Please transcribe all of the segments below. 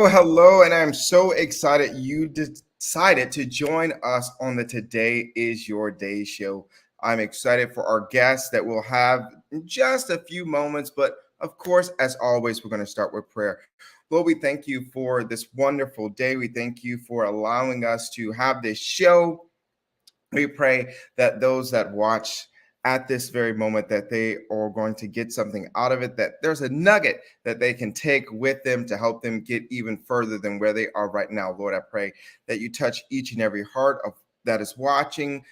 Hello, and I'm so excited you decided to join us on the Today is Your Day show. I'm excited for our guests that we'll have in just a few moments, but of course, as always, we're going to start with prayer. Lord, we thank you for this wonderful day. We thank you for allowing us to have this show. We pray that those that watch at this very moment that they are going to get something out of it, that there's a nugget that they can take with them to help them get even further than where they are right now. Lord, I pray that you touch each and every heart of that is watching.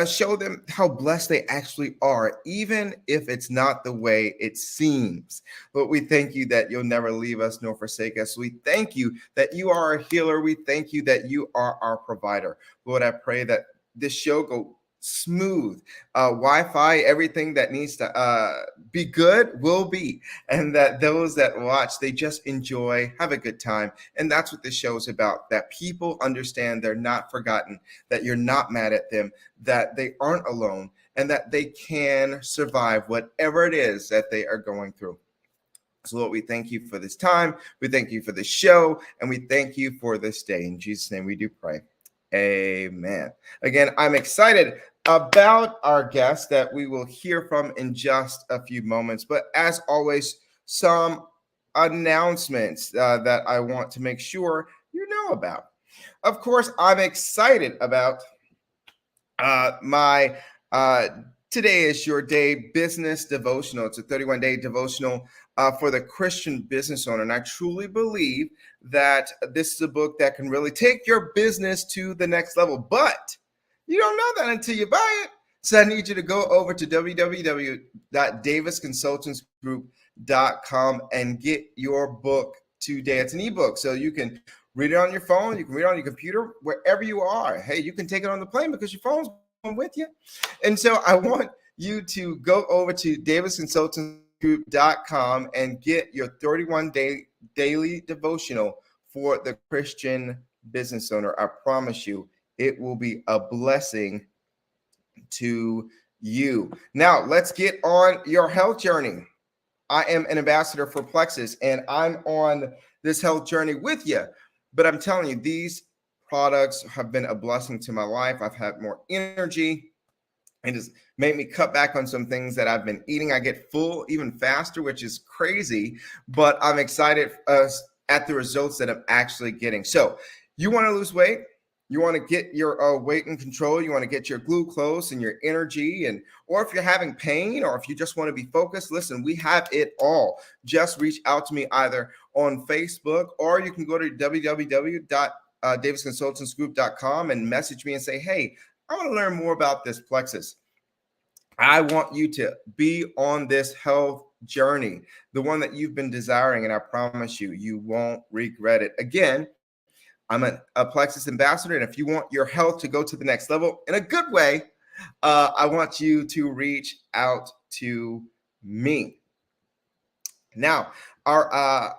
Show them how blessed they actually are, even if it's not the way it seems. But we thank you that you'll never leave us nor forsake us. We thank you that you are a healer. We thank you that you are our provider. Lord, I pray that this show go smooth. Wi-Fi, everything that needs to be good will be, and that those that watch, they just enjoy, have a good time. And that's what this show is about, that people understand they're not forgotten, that you're not mad at them, that they aren't alone, and that they can survive whatever it is that they are going through. So Lord, we thank you for this time. We thank you for the show, and we thank you for this day. In Jesus' name we do pray. Amen. Again, I'm excited about our guest that we will hear from in just a few moments. But as always, some announcements that I want to make sure you know about. Of course, I'm excited about my Today is Your Day business devotional. It's a 31-day devotional for the Christian business owner. And I truly believe that this is a book that can really take your business to the next level. But you don't know that until you buy it. So I need you to go over to www.davisconsultantsgroup.com and get your book today. It's an ebook, so you can read it on your phone. You can read it on your computer, wherever you are. Hey, you can take it on the plane because your phone's with you. And so I want you to go over to davisconsultantsgroup.com and get your 31-day daily devotional for the Christian business owner. I promise you, it will be a blessing to you. Now, let's get on your health journey. I am an ambassador for Plexus, and I'm on this health journey with you. But I'm telling you, these products have been a blessing to my life. I've had more energy. It has made me cut back on some things that I've been eating. I get full even faster, which is crazy, but I'm excited at the results that I'm actually getting. So you want to lose weight? You want to get your weight in control. You want to get your glucose and your energy, or if you're having pain, or if you just want to be focused, listen, we have it all. Just reach out to me either on Facebook, or you can go to www.davisconsultantsgroup.com and message me and say, hey, I want to learn more about this Plexus. I want you to be on this health journey, the one that you've been desiring, and I promise you, you won't regret it. Again, I'm a Plexus ambassador, and if you want your health to go to the next level in a good way, I want you to reach out to me. Now, our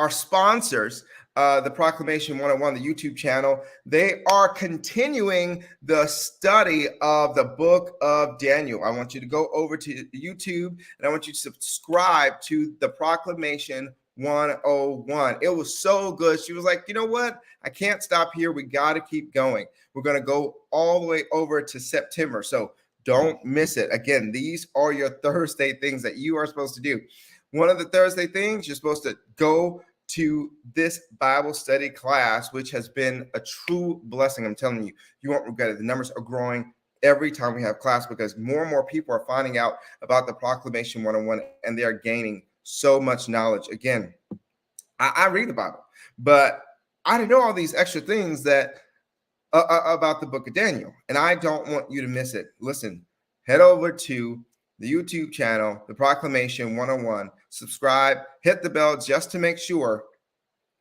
sponsors, the Proclamation 101, the YouTube channel, they are continuing the study of the book of Daniel. I want you to go over to YouTube, and I want you to subscribe to the Proclamation 101. It was so good. She was like, you know what? I can't stop here. We got to keep going. We're going to go all the way over to September. So don't miss it. Again, these are your Thursday things that you are supposed to do. One of the Thursday things, you're supposed to go to this Bible study class, which has been a true blessing. I'm telling you, you won't regret it. The numbers are growing every time we have class because more and more people are finding out about the Proclamation 101, and they are gaining so much knowledge. Again, I read the Bible, but I didn't know all these extra things that about the book of Daniel, and I don't want you to miss it. Listen, head over to the YouTube channel, the Proclamation 101, subscribe, hit the bell just to make sure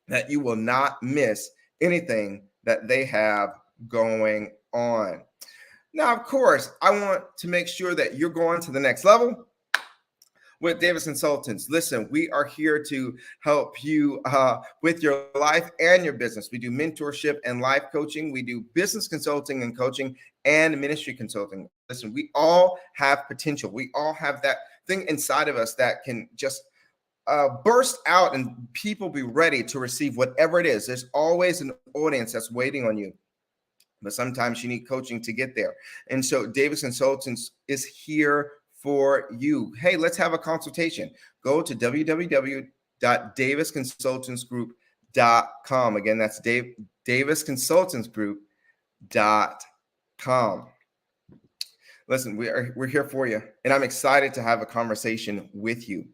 that you will not miss anything that they have going on. Now, of course, I want to make sure that you're going to the next level with Davis Consultants. Listen, we are here to help you with your life and your business. We do mentorship and life coaching. We do business consulting and coaching and ministry consulting. Listen, we all have potential. We all have that thing inside of us that can just burst out and people be ready to receive whatever it is. There's always an audience that's waiting on you. But sometimes you need coaching to get there. And so Davis Consultants is here for you. Hey, let's have a consultation. Go to www.davisconsultantsgroup.com. Again, that's davisconsultantsgroup.com. Listen, we're here for you, and I'm excited to have a conversation with you.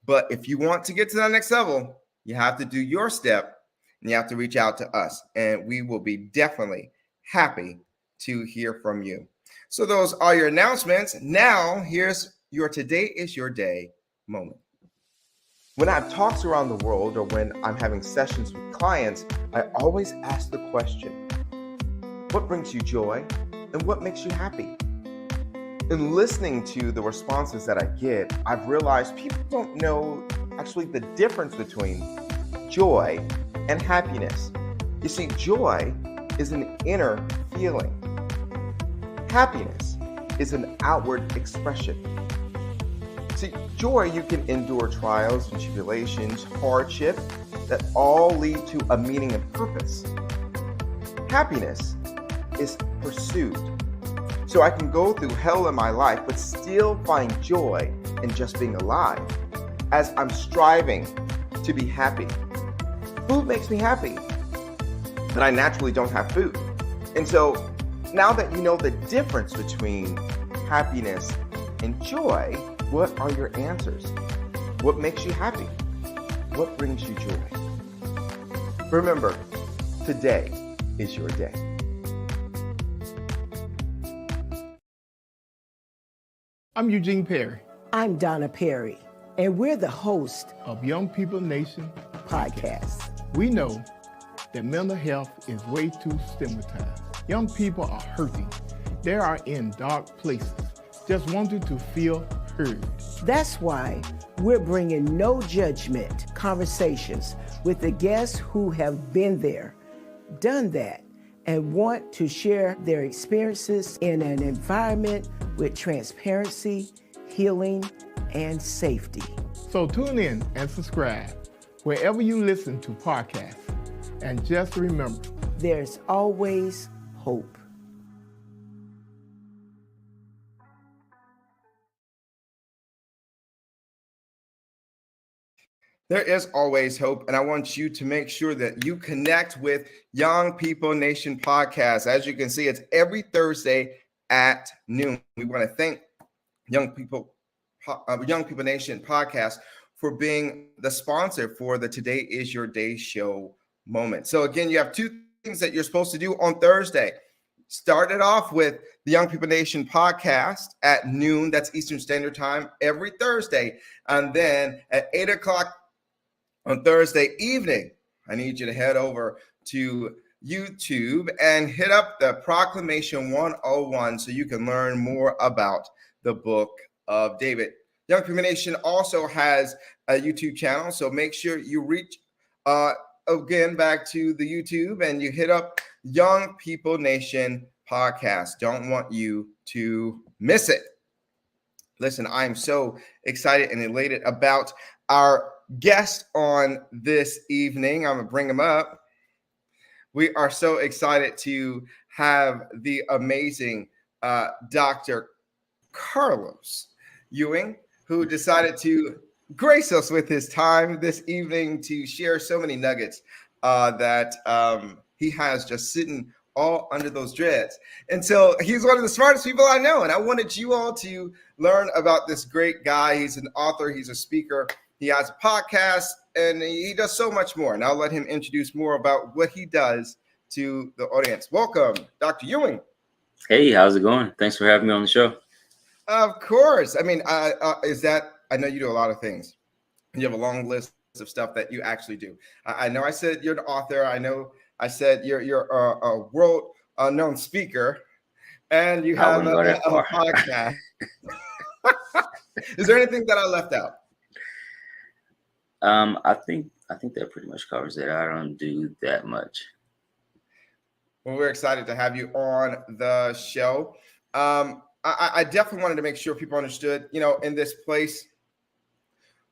But if you want to get to that next level, you have to do your step, and you have to reach out to us, and we will be definitely happy to hear from you. So those are your announcements. Now, here's your Today is Your Day moment. When I have talks around the world or when I'm having sessions with clients, I always ask the question, what brings you joy and what makes you happy? In listening to the responses that I get, I've realized people don't know actually the difference between joy and happiness. You see, joy is an inner feeling. Happiness is an outward expression. See, joy, you can endure trials and tribulations, hardship that all lead to a meaning and purpose. Happiness is pursued. So I can go through hell in my life, but still find joy in just being alive as I'm striving to be happy. Food makes me happy, but I naturally don't have food. And so now that you know the difference between happiness and joy, what are your answers? What makes you happy? What brings you joy? Remember, today is your day. I'm Eugene Perry I'm Donna Perry, and we're the host of Young People Nation podcast. We know that mental health is way too stigmatized. Young people are hurting. They are in dark places, just wanting to feel heard. That's why we're bringing no judgment conversations with the guests who have been there, done that, and want to share their experiences in an environment with transparency, healing, and safety. So tune in and subscribe wherever you listen to podcasts. And just remember, there's always hope. There is always hope, and I want you to make sure that you connect with Young People Nation podcast. As you can see, it's every Thursday at noon. We want to thank Young People Nation podcast for being the sponsor for the Today is Your Day show moment. So again, you have two things that you're supposed to do on Thursday. Start it off with the Young People Nation podcast at noon. That's Eastern Standard Time every Thursday. And then at 8 o'clock on Thursday evening, I need you to head over to YouTube and hit up the Proclamation 101 so you can learn more about the book of David. Young People Nation also has a YouTube channel, so make sure you reach again back to the YouTube and you hit up Young People Nation podcast. Don't want you to miss it. Listen, I'm so excited and elated about our guest on this evening. I'm going to bring him up. We are so excited to have the amazing Dr. Carlos Ewing, who decided to grace us with his time this evening to share so many nuggets that he has just sitting all under those dreads. And so he's one of the smartest people I know. And I wanted you all to learn about this great guy. He's an author. He's a speaker. He has a podcast, and he does so much more. And I'll let him introduce more about what he does to the audience. Welcome, Dr. Ewing. Hey, how's it going? Thanks for having me on the show. Of course. I mean, I know you do a lot of things. You have a long list of stuff that you actually do. I know I said you're an author. I know I said you're a world-known speaker, and you have a podcast. Is there anything that I left out? I think that pretty much covers it. I don't do that much. Well, we're excited to have you on the show. I definitely wanted to make sure people understood, in this place,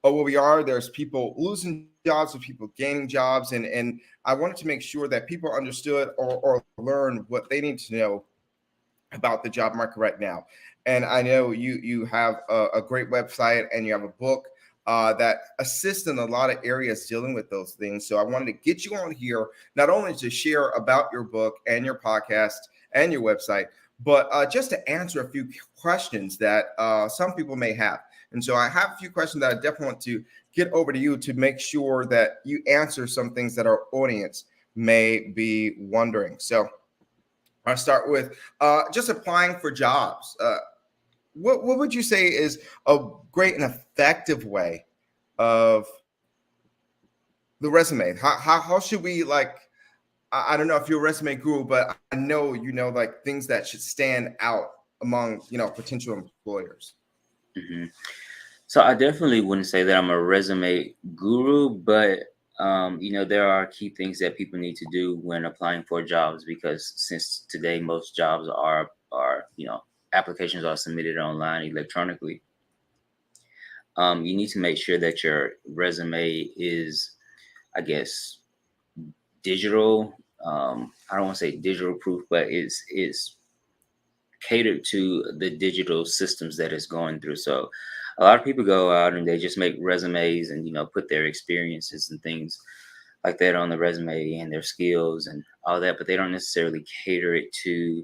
where we are, there's people losing jobs and people gaining jobs. And I wanted to make sure that people understood or learn what they need to know about the job market right now. And I know you have a great website and you have a book that assists in a lot of areas dealing with those things. So I wanted to get you on here, not only to share about your book and your podcast and your website, but just to answer a few questions that some people may have. And so I have a few questions that I definitely want to get over to you to make sure that you answer some things that our audience may be wondering. So I'll start with just applying for jobs. What would you say is a great and effective way of the resume? How should we, like, I don't know if you're a resume guru, but I know you know, like, things that should stand out among, you know, potential employers. Hmm. So I definitely wouldn't say that I'm a resume guru, but there are key things that people need to do when applying for jobs, because since today most jobs are applications are submitted online electronically. You need to make sure that your resume is, I guess, digital. I don't want to say digital proof, but it's catered to the digital systems that it's going through. So a lot of people go out and they just make resumes and put their experiences and things like that on the resume and their skills and all that, but they don't necessarily cater it to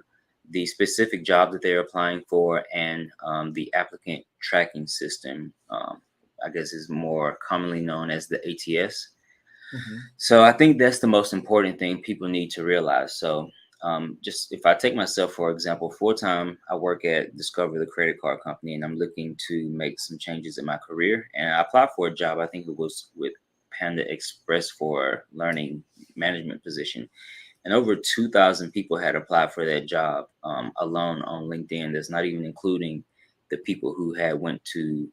the specific job that they're applying for. And the applicant tracking system, I guess, is more commonly known as the ATS. Mm-hmm. So I think that's the most important thing people need to realize. So just if I take myself, for example, full time, I work at Discover, the credit card company, and I'm looking to make some changes in my career. And I applied for a job, I think it was with Panda Express, for learning management position. And over 2,000 people had applied for that job alone on LinkedIn. That's not even including the people who had went to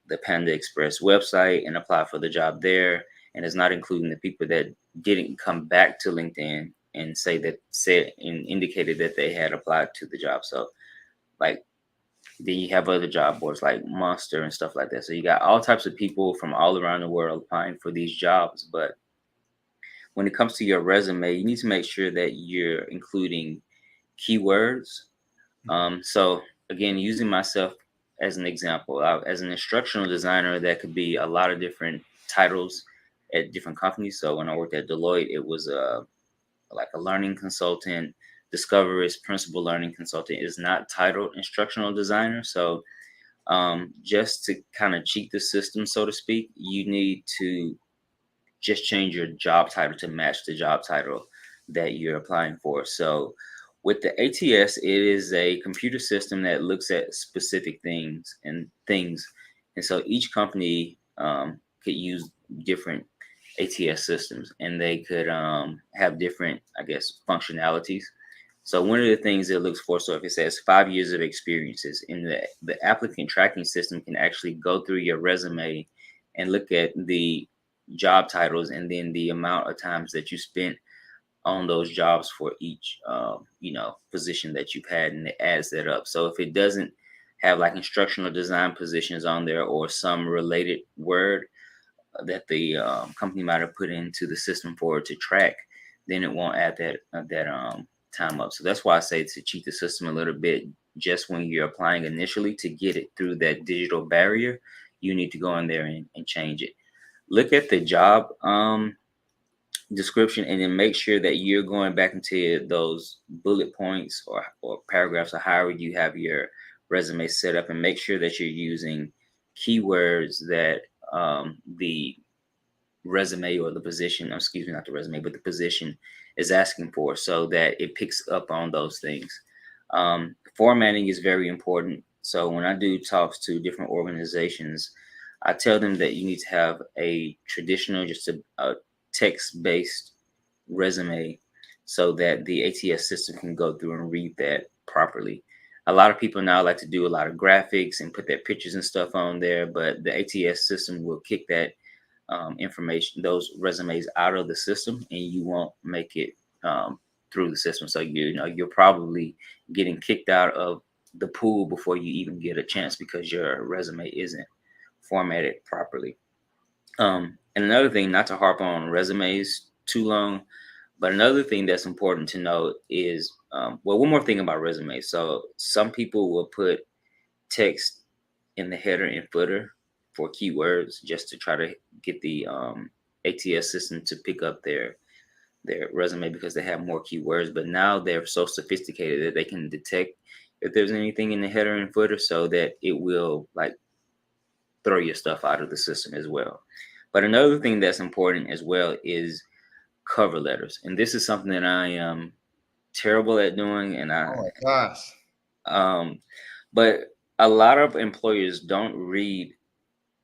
the Panda Express website and applied for the job there. And it's not including the people that didn't come back to LinkedIn and said and indicated that they had applied to the job. So, like, then you have other job boards like Monster and stuff like that. So you got all types of people from all around the world applying for these jobs. But when it comes to your resume, you need to make sure that you're including keywords. So again, using myself as an example, as an instructional designer, that could be a lot of different titles at different companies. So when I worked at Deloitte, it was like a learning consultant. Discover is principal learning consultant, is not titled instructional designer. So just to kind of cheat the system, so to speak, you need to just change your job title to match the job title that you're applying for. So with the ATS, it is a computer system that looks at specific things. And so each company could use different ATS systems, and they could have different, I guess, functionalities. So one of the things it looks for, so if it says 5 years of experiences, in the applicant tracking system can actually go through your resume and look at the job titles and then the amount of times that you spent on those jobs for each position that you've had, and it adds that up. So if it doesn't have like instructional design positions on there or some related word that the company might have put into the system for it to track, then it won't add that time up. So that's why I say to cheat the system a little bit. Just when you're applying initially, to get it through that digital barrier, you need to go in there and change it. Look at the job description, and then make sure that you're going back into those bullet points or paragraphs, or however you have your resume set up, and make sure that you're using keywords that the resume or the position, excuse me, not the resume, but the position is asking for, so that it picks up on those things. Formatting is very important. So when I do talks to different organizations, I tell them that you need to have a traditional, just a text-based resume, so that the ATS system can go through and read that properly. A lot of people now like to do a lot of graphics and put their pictures and stuff on there, but the ATS system will kick that information, those resumes, out of the system, and you won't make it through the system. So you're probably getting kicked out of the pool before you even get a chance, because your resume isn't formatted properly. And another thing, not to harp on resumes too long, but another thing that's important to know is, well, one more thing about resumes. So some people will put text in the header and footer for keywords just to try to get the ATS system to pick up their resume because they have more keywords. But now they're so sophisticated that they can detect if there's anything in the header and footer so that it will like throw your stuff out of the system as well. But another thing that's important as well is cover letters. And this is something that I am terrible at doing. And Oh my gosh. But a lot of employers don't read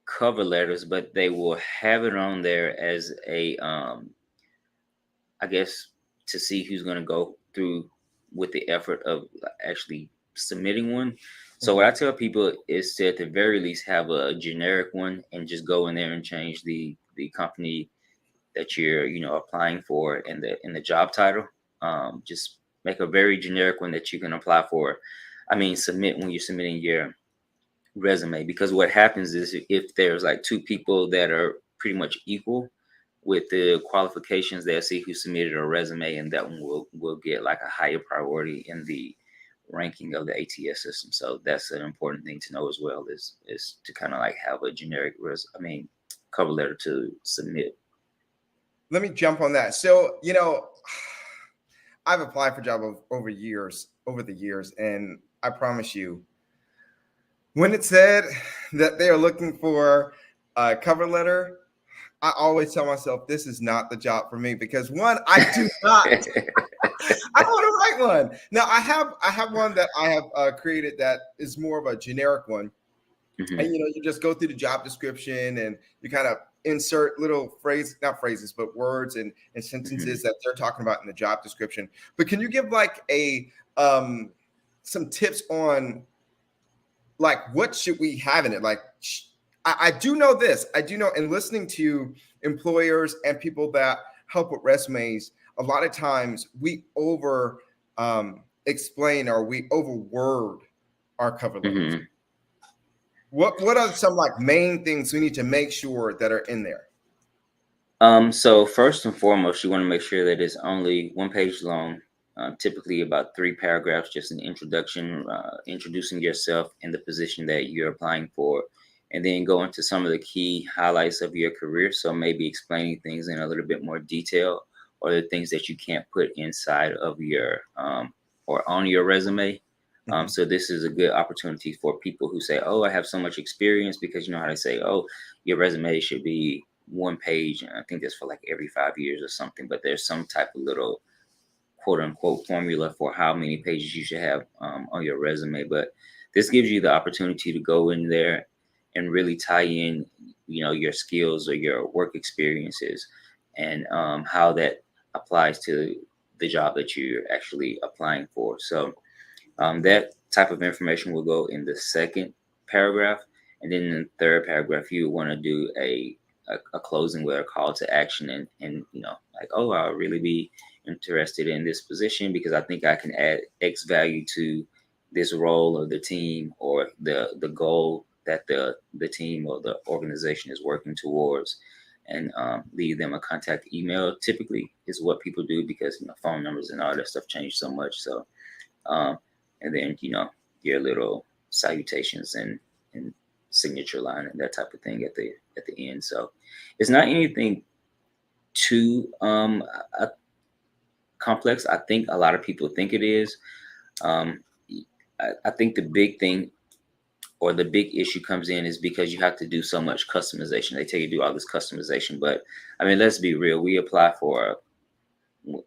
cover letters, but they will have it on there as a, I guess, to see who's going to go through with the effort of actually submitting one. So what I tell people is to at the very least have a generic one and just go in there and change the company that you're applying for in the job title. Just make a very generic one that you can apply for. I mean, submit when you're submitting your resume, because what happens is if there's like two people that are pretty much equal with the qualifications, they'll see who submitted a resume, and that one will get like a higher priority in the ranking of the ATS system. So that's an important thing to know as well, is to kind of like have a generic cover letter to submit. Let me jump on that. So, I've applied for jobs over the years, and I promise you, when it said that they are looking for a cover letter, I always tell myself this is not the job for me because one, I do not. I want to write one. Now I have one that I have created that is more of a generic one, and you just go through the job description and you kind of insert little not phrases, but words and sentences that they're talking about in the job description. But can you give like some tips on like what should we have in it? Like I do know this. I do know, and listening to employers and people that help with resumes, a lot of times we over explain or we overword our cover letters. What are some like main things we need to make sure that are in there? So first and foremost, you want to make sure that it's only one page long, typically about 3 paragraphs, just an introduction, introducing yourself and the position that you're applying for, and then go into some of the key highlights of your career. So maybe explaining things in a little bit more detail, or the things that you can't put inside of your or on your resume. So this is a good opportunity for people who say, oh, I have so much experience, because you know how to say, oh, your resume should be 1 page. And I think that's for like every 5 years or something, but there's some type of little quote unquote formula for how many pages you should have on your resume. But this gives you the opportunity to go in there and really tie in, your skills or your work experiences, and how that applies to the job that you're actually applying for. So that type of information will go in the 2nd paragraph. And then in the 3rd paragraph, you want to do a closing with a call to action, and like, oh, I'll really be interested in this position because I think I can add X value to this role of the team, or the goal that the team or the organization is working towards, and leave them a contact email. Typically is what people do, because phone numbers and all that stuff change so much. So and then your little salutations and signature line and that type of thing at the end. So it's not anything too complex. I think a lot of people think it is. I think the big thing, or the big issue, comes in is because you have to do so much customization. They tell you to do all this customization, but I mean, let's be real. When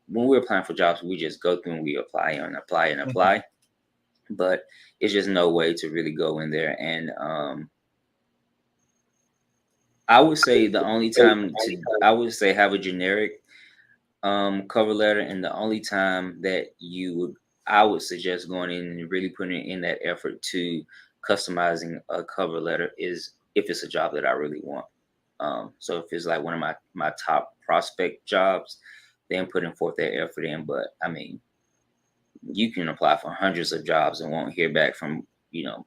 we're applying for jobs, we just go through and we apply and apply and apply. But it's just no way to really go in there. And I would say the only time have a generic cover letter, and the only time that I would suggest going in and really putting in that effort to customizing a cover letter is if it's a job that I really want. So if it's like one of my top prospect jobs, then putting forth that effort in. But I mean, you can apply for hundreds of jobs and won't hear back from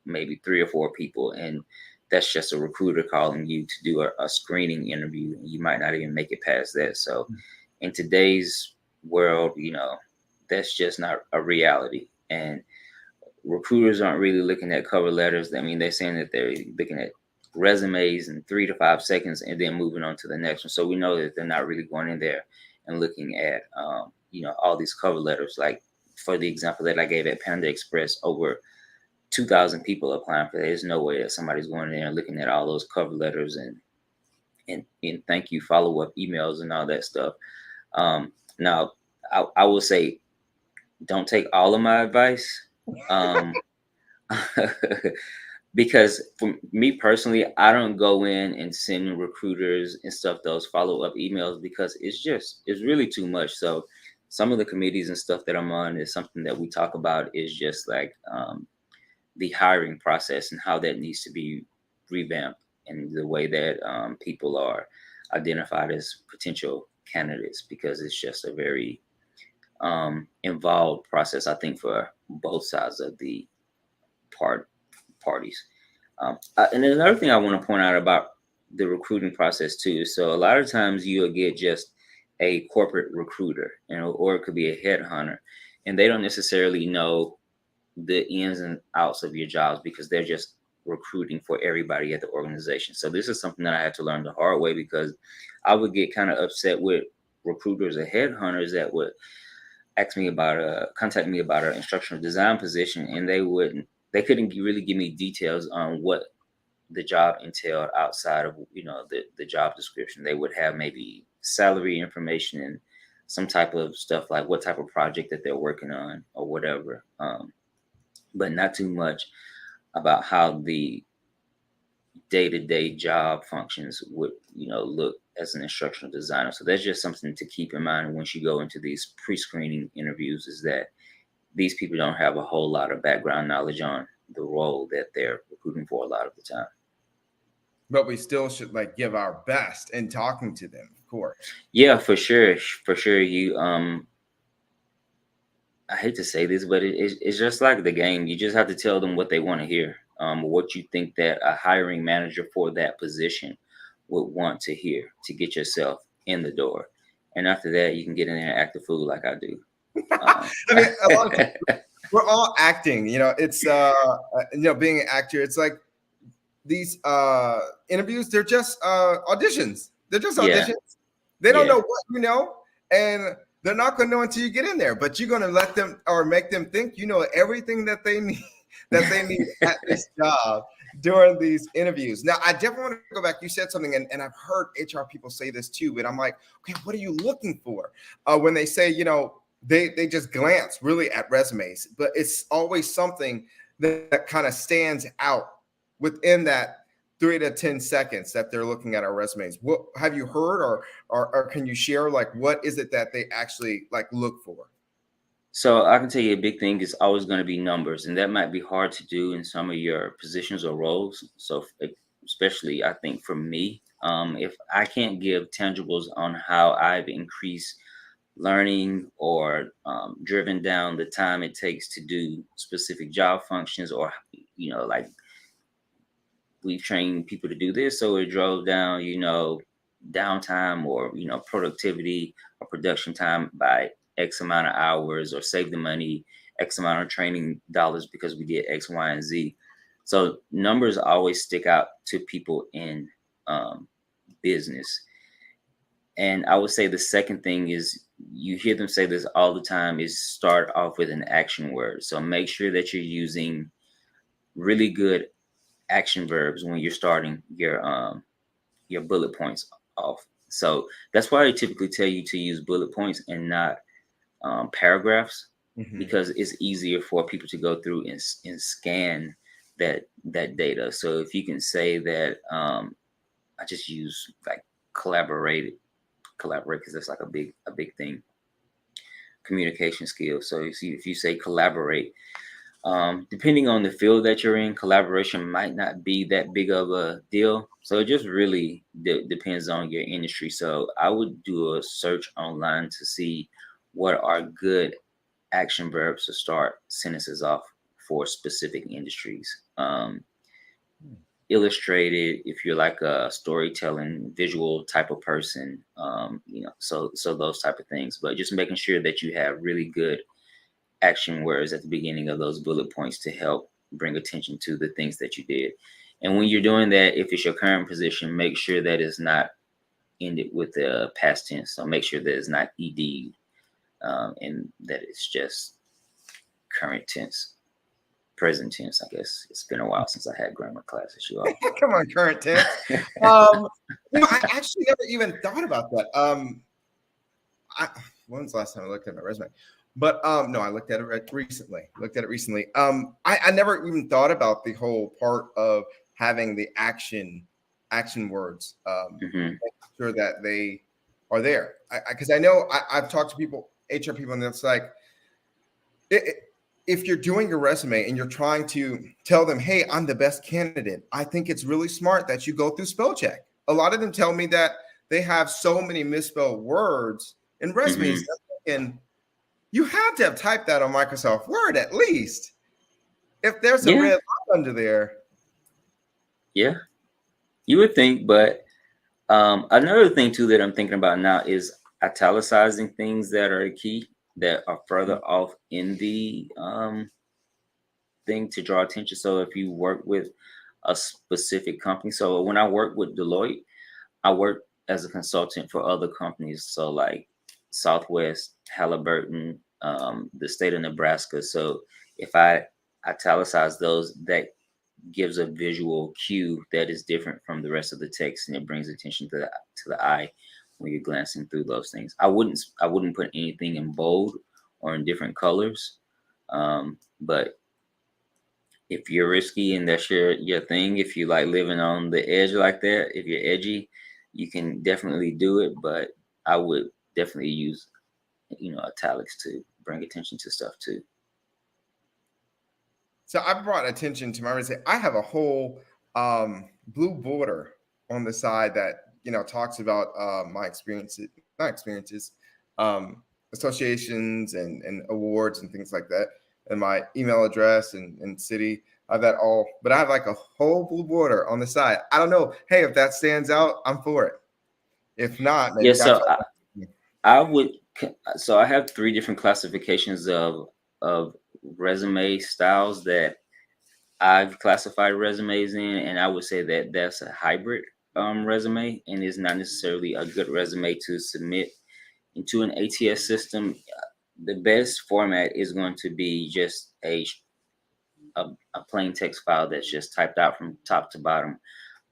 maybe 3 or 4 people, and that's just a recruiter calling you to do a screening interview, and you might not even make it past that. So in today's world, that's just not a reality. And recruiters aren't really looking at cover letters. I mean, they're saying that they're looking at resumes in 3 to 5 seconds and then moving on to the next one. So we know that they're not really going in there and looking at, all these cover letters. Like for the example that I gave at Panda Express, over 2,000 people applying for that. There's no way that somebody's going in there and looking at all those cover letters and thank you follow-up emails and all that stuff. Now, I will say, don't take all of my advice, because for me personally, I don't go in and send recruiters and stuff those follow-up emails, because it's really too much. So some of the committees and stuff that I'm on is something that we talk about is just like the hiring process and how that needs to be revamped, and the way that people are identified as potential candidates, because it's just a very involved process, I think, for both sides of the parties. And then another thing I want to point out about the recruiting process too, so a lot of times you'll get just a corporate recruiter, or it could be a headhunter, and they don't necessarily know the ins and outs of your jobs, because they're just recruiting for everybody at the organization. So this is something that I had to learn the hard way, because I would get kind of upset with recruiters or headhunters that would contact me about an instructional design position, and they couldn't really give me details on what the job entailed outside of the job description. They would have maybe salary information and some type of stuff like what type of project that they're working on or whatever, but not too much about how the day-to-day job functions would look as an instructional designer. So that's just something to keep in mind once you go into these pre-screening interviews, is that these people don't have a whole lot of background knowledge on the role that they're recruiting for a lot of the time. But we still should give our best in talking to them, of course. Yeah, for sure. You I hate to say this, but it's just like the game. You just have to tell them what they want to hear, what you think that a hiring manager for that position would want to hear to get yourself in the door. And after that, you can get in there and act a fool like I do. I mean, a lot of people, we're all acting. It's being an actor. It's like these interviews. They're just auditions. They're just auditions. Yeah. They don't know what and they're not going to know until you get in there. But you're going to let them or make them think everything that they need at this job during these interviews. Now, I definitely want to go back. You said something, and I've heard HR people say this too. But I'm like, okay, what are you looking for when they say they just glance really at resumes, but it's always something that kind of stands out within that 3 to 10 seconds that they're looking at our resumes. What have you heard, or can you share what is it that they actually look for? So I can tell you a big thing is always going to be numbers, and that might be hard to do in some of your positions or roles. So especially, I think for me, if I can't give tangibles on how I've increased learning or driven down the time it takes to do specific job functions, or we've trained people to do this, so it drove down downtime or productivity or production time by X amount of hours, or save the money X amount of training dollars because we did X, Y, and Z. So numbers always stick out to people in business. And I would say the second thing is, you hear them say this all the time, is start off with an action word. So make sure that you're using really good action verbs when you're starting your bullet points off. So that's why I typically tell you to use bullet points and not paragraphs, because it's easier for people to go through and scan that data. So if you can say that, I just use collaborate, because that's a big thing. Communication skills. So if you say collaborate, depending on the field that you're in, collaboration might not be that big of a deal. So it just really depends on your industry. So I would do a search online to see what are good action verbs to start sentences off for specific industries. illustrated, if you're like a storytelling visual type of person, so those type of things. But just making sure that you have really good action words at the beginning of those bullet points to help bring attention to the things that you did. And when you're doing that, if it's your current position, make sure that it's not ended with the past tense. So make sure that it's not ed, and that it's just current tense, present tense. I guess it's been a while since I had grammar classes, you all. Come on, current tense. I actually never even thought about that. When's the last time I looked at my resume? But no, I looked at it recently. I never even thought about the whole part of having the action words. Making sure that they are there. Because I know I've talked to people, HR people, and it's like, if you're doing your resume and you're trying to tell them, hey, I'm the best candidate, I think it's really smart that you go through spell check. A lot of them tell me that they have so many misspelled words in resumes. And you have to have typed that on Microsoft Word at least. If there's a red line under there. Yeah, you would think. But another thing too that I'm thinking about now is italicizing things that are key, that are further off in the thing to draw attention. So if you work with a specific company, so when I work with Deloitte, I work as a consultant for other companies. So like Southwest, Halliburton, the state of Nebraska. So if I italicize those, that gives a visual cue that is different from the rest of the text, and it brings attention to the eye when you're glancing through those things. I wouldn't put anything in bold or in different colors, but if you're risky and that's your thing, if you like living on the edge like that, if you're edgy, you can definitely do it. But I would definitely use italics to bring attention to stuff too. So I brought attention to my resume. I have a whole blue border on the side that talks about my experiences, not experiences, associations and awards and things like that, and my email address and city. I have that all, but I have like a whole blue border on the side. I don't know. Hey, if that stands out, I'm for it. If not, maybe I would. So I have 3 different classifications of resume styles that I've classified resumes in, and I would say that that's a hybrid resume, and is not necessarily a good resume to submit into an ATS system. The best format is going to be just a plain text file that's just typed out from top to bottom.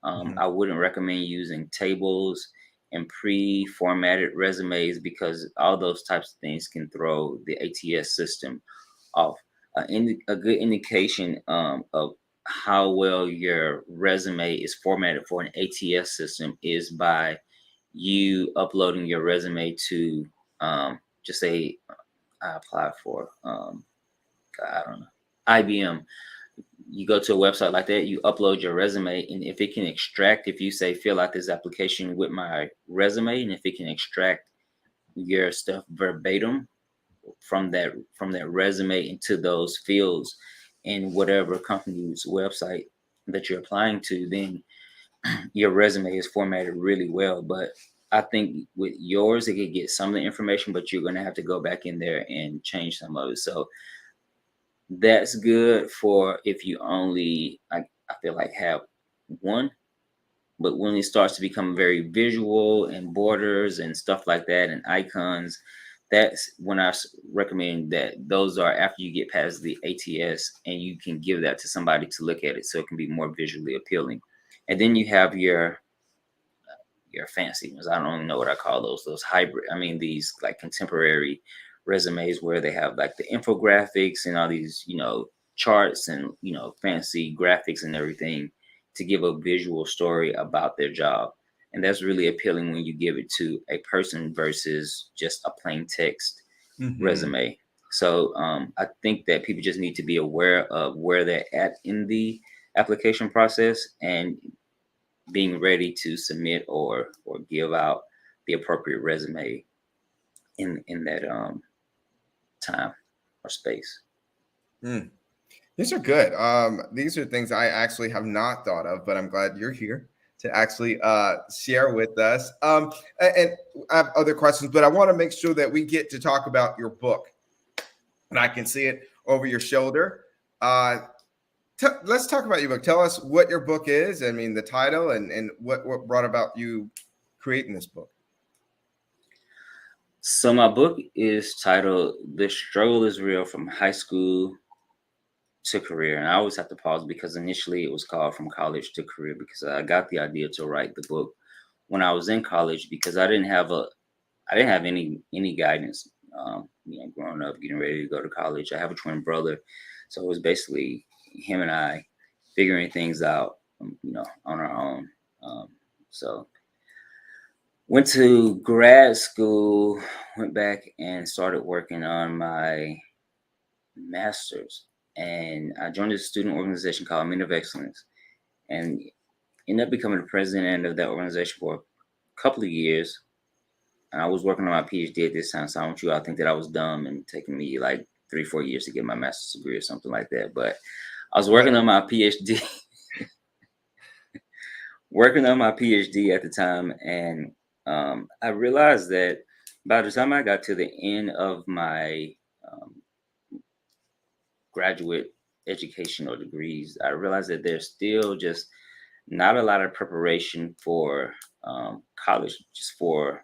I wouldn't recommend using tables and pre-formatted resumes, because all those types of things can throw the ATS system off. A good indication of how well your resume is formatted for an ATS system is by you uploading your resume to just say I applied for I don't know, IBM. You go to a website like that, you upload your resume, and if it can extract, if you say fill out this application with my resume, and if it can extract your stuff verbatim from that resume into those fields in whatever company's website that you're applying to, then your resume is formatted really well. But I think with yours, it could get some of the information, but you're going to have to go back in there and change some of it. So that's good for if you only, I feel like, have one. But when it starts to become very visual and borders and stuff like that and icons, that's when I recommend that those are after you get past the ATS, and you can give that to somebody to look at it so it can be more visually appealing. And then you have your fancy ones. I don't even know what I call those hybrid. I mean, these like contemporary resumes where they have like the infographics and all these, charts and, fancy graphics and everything to give a visual story about their job. And that's really appealing when you give it to a person versus just a plain text resume. So I think that people just need to be aware of where they're at in the application process and being ready to submit or give out the appropriate resume in that time or space. These are good. These are things I actually have not thought of, but I'm glad you're here to actually share with us. And I have other questions, but I want to make sure that we get to talk about your book, and I can see it over your shoulder. Uh, let's talk about your book. Tell us what your book is. I mean, the title and what brought about you creating this book. So my book is titled "The Struggle is Real: From High School to Career," and I always have to pause because initially it was called "From College to Career" because I got the idea to write the book when I was in college because I didn't have any guidance. Growing up, getting ready to go to college. I have a twin brother, so it was basically him and I figuring things out, on our own. So went to grad school, went back and started working on my master's, and I joined a student organization called Men of Excellence, and ended up becoming the president of that organization for a couple of years. And I was working on my PhD at this time, so I want you all to think that I was dumb and taking me like 3-4 years to get my master's degree or something like that. But I was working on my PhD, working on my PhD at the time, and I realized that by the time I got to the end of my um, graduate education or degrees, I realized that there's still just not a lot of preparation for college, just for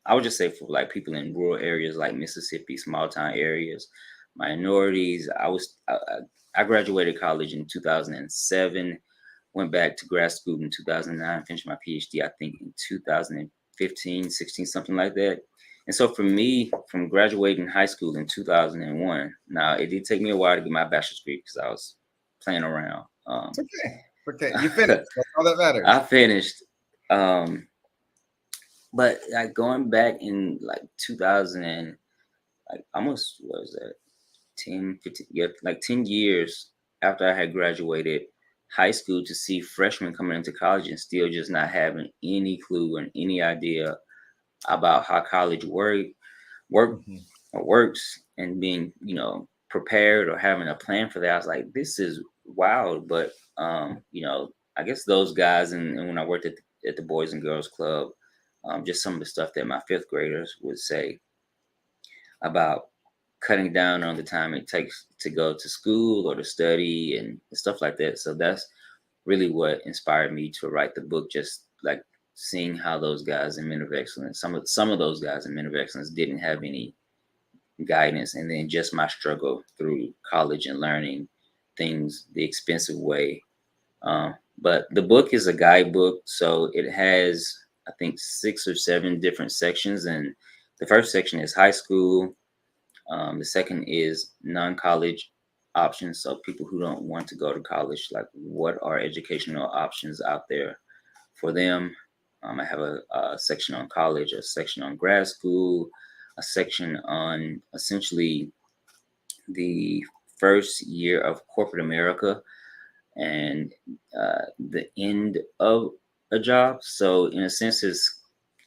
I would just say for like people in rural areas like Mississippi, small town areas, minorities. I graduated college in 2007, went back to grad school in 2009, finished my PhD, I think in 2015, 16, something like that. And so for me, from graduating high school in 2001, now it did take me a while to get my bachelor's degree because I was playing around. It's okay. Okay, you finished. That's all that matters. I finished. But like going back in like 2000 and like almost what was that 10, 15, yeah, like 10 years after I had graduated high school to see freshmen coming into college and still just not having any clue and any idea about how college work or works and being, prepared or having a plan for that. I was like, this is wild. But I guess those guys and when I worked at the Boys and Girls Club, just some of the stuff that my fifth graders would say about cutting down on the time it takes to go to school or to study and stuff like that. So that's really what inspired me to write the book. Just like seeing how those guys in Men of Excellence, some of those guys in Men of Excellence didn't have any guidance, and then just my struggle through college and learning things the expensive way. But the book is a guidebook, so it has I think 6 or 7 different sections, and the first section is high school. The second is non-college options, so people who don't want to go to college, like what are educational options out there for them. I have a section on college, a section on grad school, a section on essentially the first year of corporate America and the end of a job. So in a sense, it's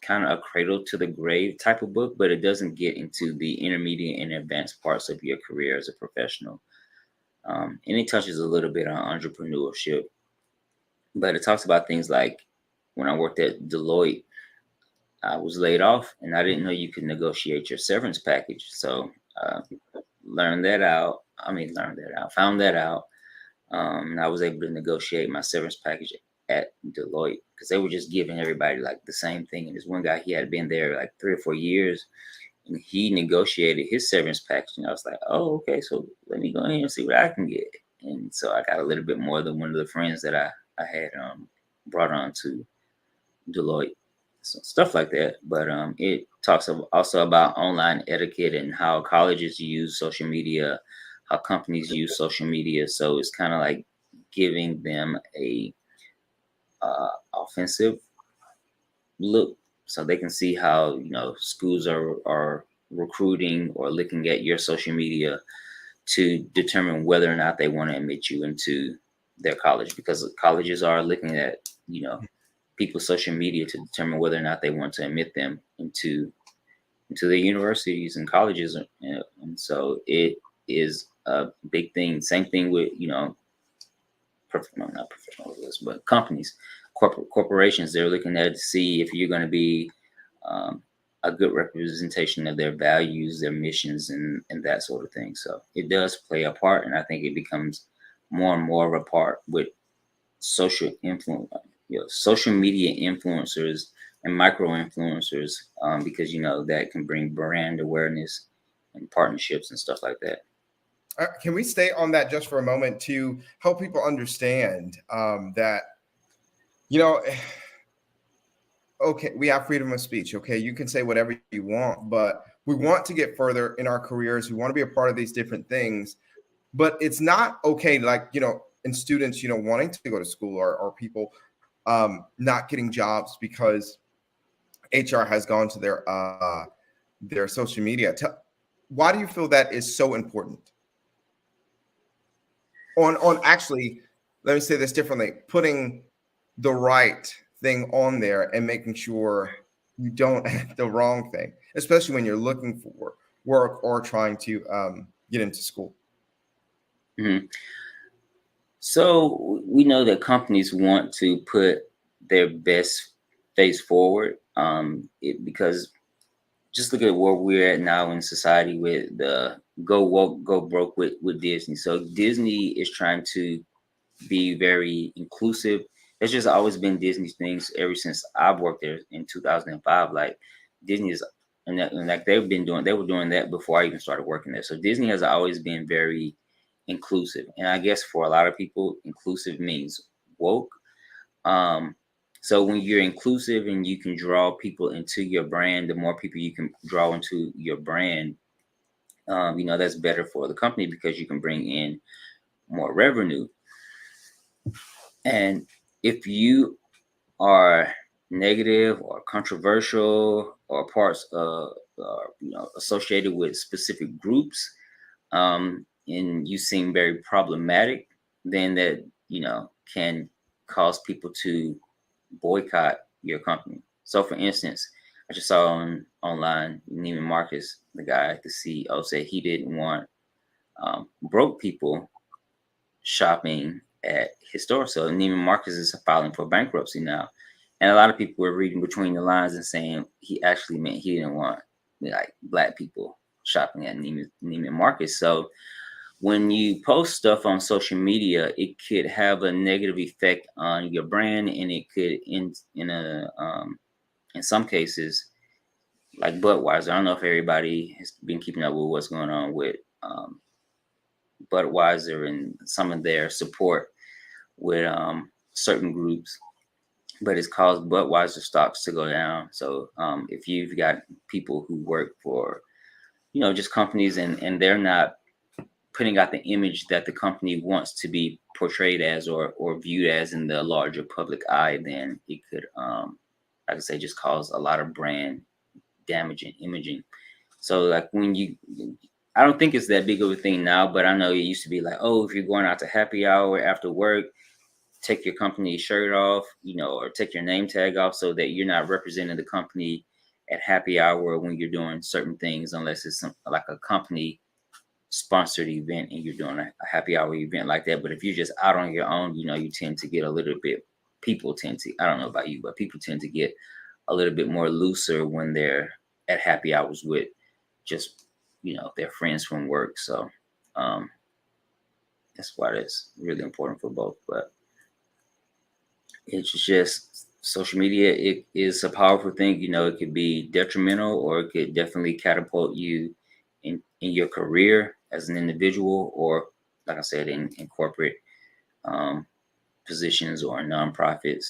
kind of a cradle to the grave type of book, but it doesn't get into the intermediate and advanced parts of your career as a professional. And it touches a little bit on entrepreneurship, but it talks about things like when I worked at Deloitte, I was laid off and I didn't know you could negotiate your severance package. So learned that out. Found that out. And I was able to negotiate my severance package at Deloitte because they were just giving everybody like the same thing. And this one guy, he had been there like 3 or 4 years and he negotiated his severance package. And I was like, oh, okay, so let me go ahead and see what I can get. And so I got a little bit more than one of the friends that I had brought on to Deloitte. So stuff like that. But it talks also about online etiquette and how colleges use social media, how companies use social media. So it's kind of like giving them a offensive look, so they can see how schools are recruiting or looking at your social media to determine whether or not they want to admit you into their college, because colleges are looking at people's social media to determine whether or not they want to admit them into the universities and colleges. And so it is a big thing. Same thing with, not professionals, but companies, corporations. They're looking at it to see if you're going to be a good representation of their values, their missions, and that sort of thing. So it does play a part, and I think it becomes more and more of a part with social influence, social media influencers and micro influencers, because that can bring brand awareness and partnerships and stuff like that. Can we stay on that just for a moment to help people understand that, okay, we have freedom of speech. Okay, you can say whatever you want, but we want to get further in our careers. We want to be a part of these different things, but it's not okay, like, in students, wanting to go to school, or people not getting jobs because HR has gone to their social media. Why do you feel that is so important? On actually, let me say this differently, putting the right thing on there and making sure you don't add the wrong thing, especially when you're looking for work or trying to get into school. Mm-hmm. So we know that companies want to put their best face forward, because just look at where we're at now in society with the go woke, go broke with Disney. So Disney is trying to be very inclusive. It's just always been Disney's things ever since I've worked there in 2005. Like Disney is, and like they were doing that before I even started working there. So Disney has always been very inclusive, and I guess for a lot of people, inclusive means woke. So when you're inclusive and you can draw people into your brand, the more people you can draw into your brand, that's better for the company because you can bring in more revenue. And if you are negative or controversial or parts associated with specific groups, and you seem very problematic, then that can cause people to boycott your company. So for instance, I just saw online Neiman Marcus, the guy, the CEO, said he didn't want broke people shopping at his store. So Neiman Marcus is filing for bankruptcy now. And a lot of people were reading between the lines and saying he actually meant he didn't want like black people shopping at Neiman Marcus. So when you post stuff on social media, it could have a negative effect on your brand, and it could in some cases, like Budweiser. I don't know if everybody has been keeping up with what's going on with Budweiser and some of their support with certain groups, but it's caused Budweiser stocks to go down. So if you've got people who work for just companies and they're not putting out the image that the company wants to be portrayed as or viewed as in the larger public eye, then it could, like I say, just cause a lot of brand damage and imaging. So like I don't think it's that big of a thing now, but I know it used to be like, oh, if you're going out to happy hour after work, take your company shirt off, or take your name tag off so that you're not representing the company at happy hour when you're doing certain things, unless it's like a company sponsored event and you're doing a happy hour event like that. But if you're just out on your own, you tend to get a little bit, I don't know about you, but people tend to get a little bit more looser when they're at happy hours with just, their friends from work. So that's why that's really important for both. But it's just social media. It is a powerful thing. It could be detrimental or it could definitely catapult you in your career as an individual, or like I said, in corporate positions or nonprofits.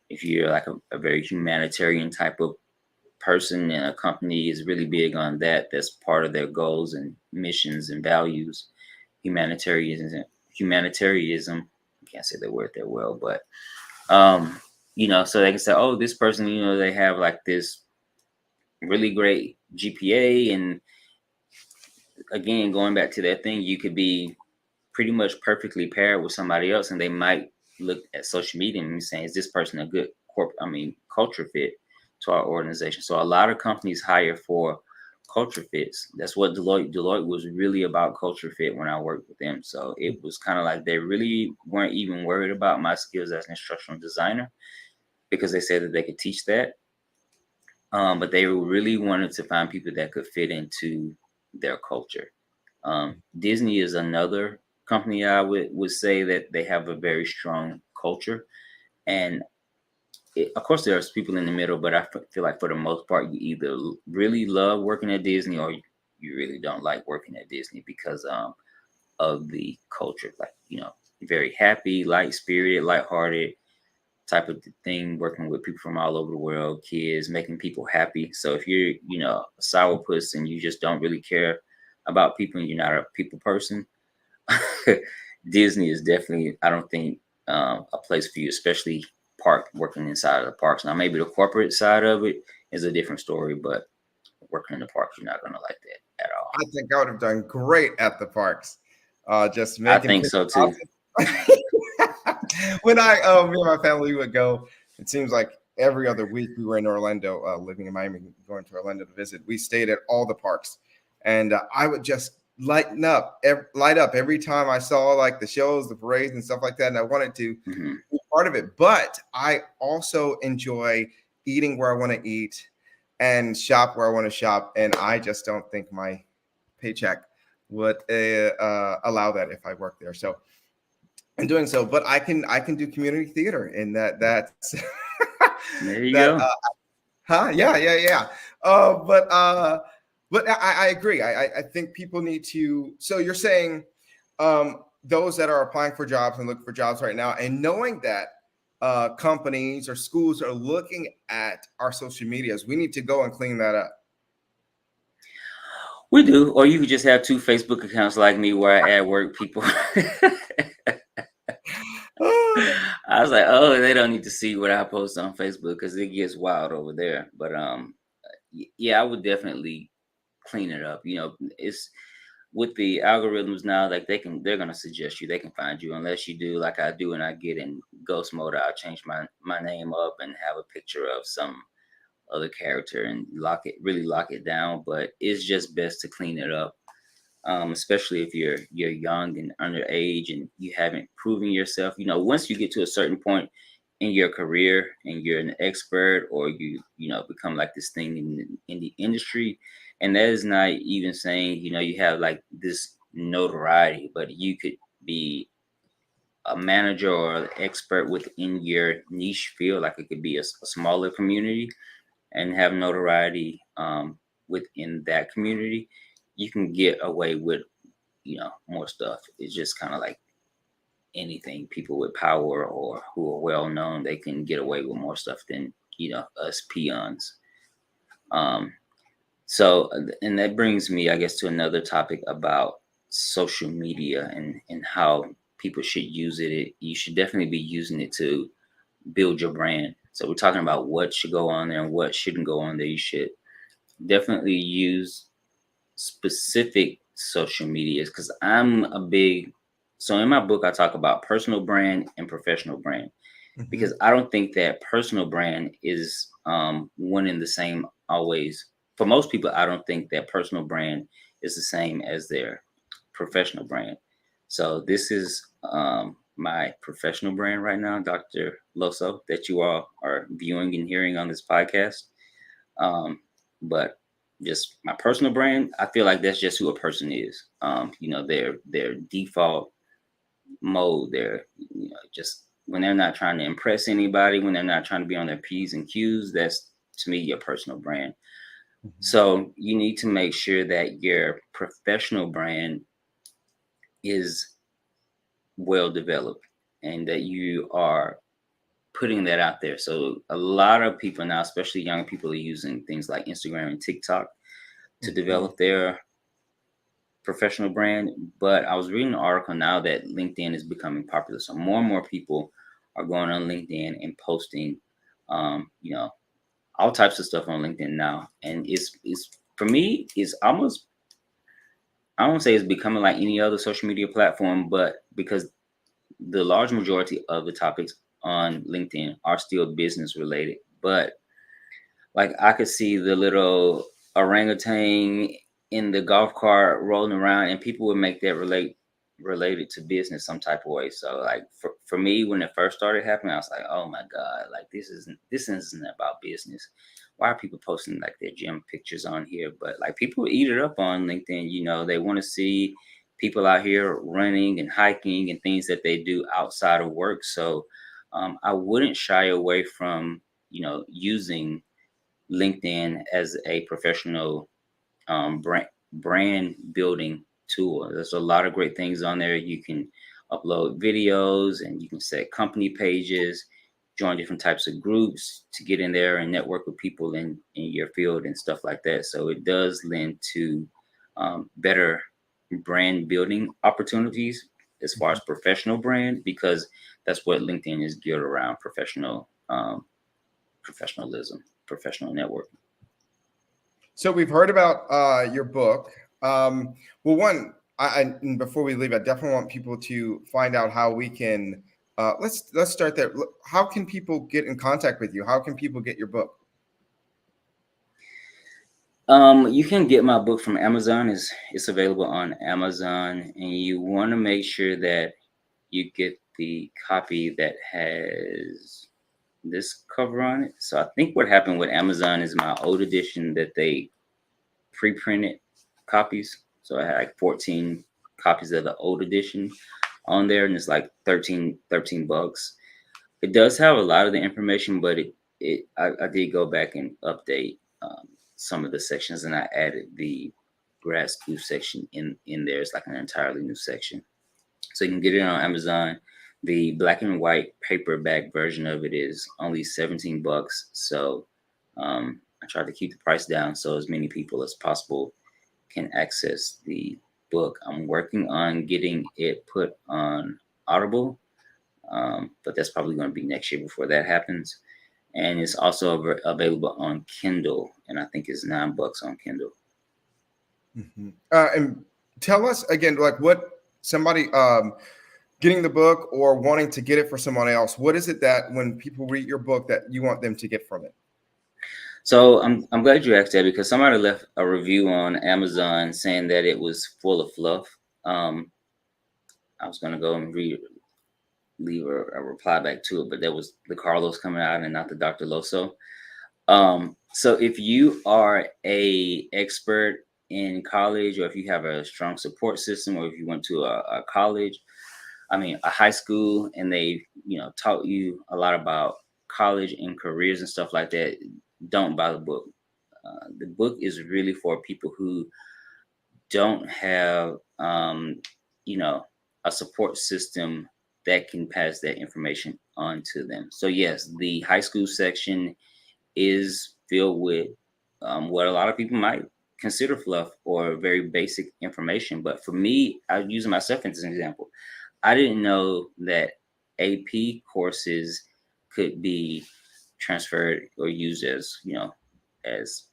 If you're like a very humanitarian type of person and a company is really big on that, that's part of their goals and missions and values. Humanitarianism, I can't say that word that well, but so they can say, oh, this person, they have like this really great GPA, and again, going back to that thing, you could be pretty much perfectly paired with somebody else, and they might look at social media and saying, is this person a good culture fit to our organization? So a lot of companies hire for culture fits. That's what Deloitte was really about, culture fit, when I worked with them. So it was kind of like they really weren't even worried about my skills as an instructional designer, because they said that they could teach that. But they really wanted to find people that could fit into their culture. Disney is another company I would say that they have a very strong culture. And of course, there's people in the middle, but I feel like for the most part, you either really love working at Disney or you really don't like working at Disney because of the culture. Like, very happy, light spirited, lighthearted type of thing, working with people from all over the world, kids, making people happy. So if you're, a sourpuss and you just don't really care about people and you're not a people person, Disney is definitely, I don't think, a place for you, especially working inside of the parks. Now, maybe the corporate side of it is a different story, but working in the parks, you're not going to like that at all. I think I would have done great at the parks. Just I making think so too. When me and my family would go, it seems like every other week we were in Orlando, living in Miami, going to Orlando to visit. We stayed at all the parks, and I would just light up every time I saw like the shows, the parades, and stuff like that. And I wanted to be part of it, but I also enjoy eating where I want to eat and shop where I want to shop, and I just don't think my paycheck would allow that if I work there. So in doing so, but I can do community theater, and that's there you go. Yeah. But I agree. I think people need to. So you're saying those that are applying for jobs and looking for jobs right now, and knowing that companies or schools are looking at our social medias, we need to go and clean that up. We do, or you could just have 2 Facebook accounts like me where I add work people. I was like, oh, they don't need to see what I post on Facebook because it gets wild over there. But yeah, I would definitely clean it up. It's with the algorithms now, like they're gonna suggest you, they can find you, unless you do like I do and I get in ghost mode. I'll change my name up and have a picture of some other character and really lock it down. But it's just best to clean it up. Especially if you're young and underage and you haven't proven yourself. Once you get to a certain point in your career and you're an expert, or you become like this thing in the industry, and that is not even saying you have like this notoriety, but you could be a manager or an expert within your niche field. Like it could be a smaller community and have notoriety within that community. You can get away with, more stuff. It's just kind of like anything. People with power or who are well known, they can get away with more stuff than, us peons. So, and that brings me, I guess, to another topic about social media and how people should use it. You should definitely be using it to build your brand. So we're talking about what should go on there and what shouldn't go on there. You should definitely use specific social medias, because so in my book I talk about personal brand and professional brand, because I don't think that personal brand is one and the same always. For most people, I don't think that personal brand is the same as their professional brand. So this is my professional brand right now, Dr. Loso, that you all are viewing and hearing on this podcast. But just my personal brand, I feel like that's just who a person is. Their default mode, just when they're not trying to impress anybody, when they're not trying to be on their P's and Q's, that's to me your personal brand. So you need to make sure that your professional brand is well developed and that you are putting that out there. So a lot of people now, especially young people, are using things like Instagram and TikTok to develop their professional brand. But I was reading an article now that LinkedIn is becoming popular. So more and more people are going on LinkedIn and posting, all types of stuff on LinkedIn now. And it's for me, it's almost, I won't say it's becoming like any other social media platform, but because the large majority of the topics on LinkedIn are still business related. But like I could see the little orangutan in the golf cart rolling around, and people would make that related to business some type of way. So like for me, when it first started happening, I was like, oh my God, like this isn't about business. Why are people posting like their gym pictures on here? But like people eat it up on LinkedIn, they want to see people out here running and hiking and things that they do outside of work. So I wouldn't shy away from, using LinkedIn as a professional brand building tool. There's a lot of great things on there. You can upload videos and you can set company pages, join different types of groups to get in there and network with people in your field and stuff like that. So it does lend to better brand building opportunities as far as professional brand, because that's what LinkedIn is geared around: professionalism, professional networking. So we've heard about your book. Well, one, and before we leave, I definitely want people to find out how we can. Let's start there. How can people get in contact with you? How can people get your book? You can get my book from Amazon. It's available on Amazon, and you want to make sure that you get the copy that has this cover on it. So I think what happened with Amazon is my old edition that they pre-printed copies. So I had like 14 copies of the old edition on there, and it's like 13 bucks. It does have a lot of the information, but I did go back and update some of the sections, and I added the grad school section in there. It's like an entirely new section. So you can get it on Amazon. The black and white paperback version of it is only 17 bucks. So I tried to keep the price down so as many people as possible can access the book. I'm working on getting it put on Audible, but that's probably going to be next year before that happens. And it's also available on Kindle, and I think it's $9 on Kindle. Mm-hmm. And tell us again, like what somebody getting the book or wanting to get it for someone else, what is it that when people read your book that you want them to get from it? So I'm glad you asked that, because somebody left a review on Amazon saying that it was full of fluff. I was going to go and leave a reply back to it, but that was the Carlos coming out and not the Dr. Loso. So if you are a expert in college, or if you have a strong support system, or if you went to a high school, and they, taught you a lot about college and careers and stuff like that, don't buy the book. The book is really for people who don't have, a support system that can pass that information on to them. So yes, the high school section is filled with what a lot of people might consider fluff or very basic information. But for me, I'm using myself as an example. I didn't know that AP courses could be transferred or used as, as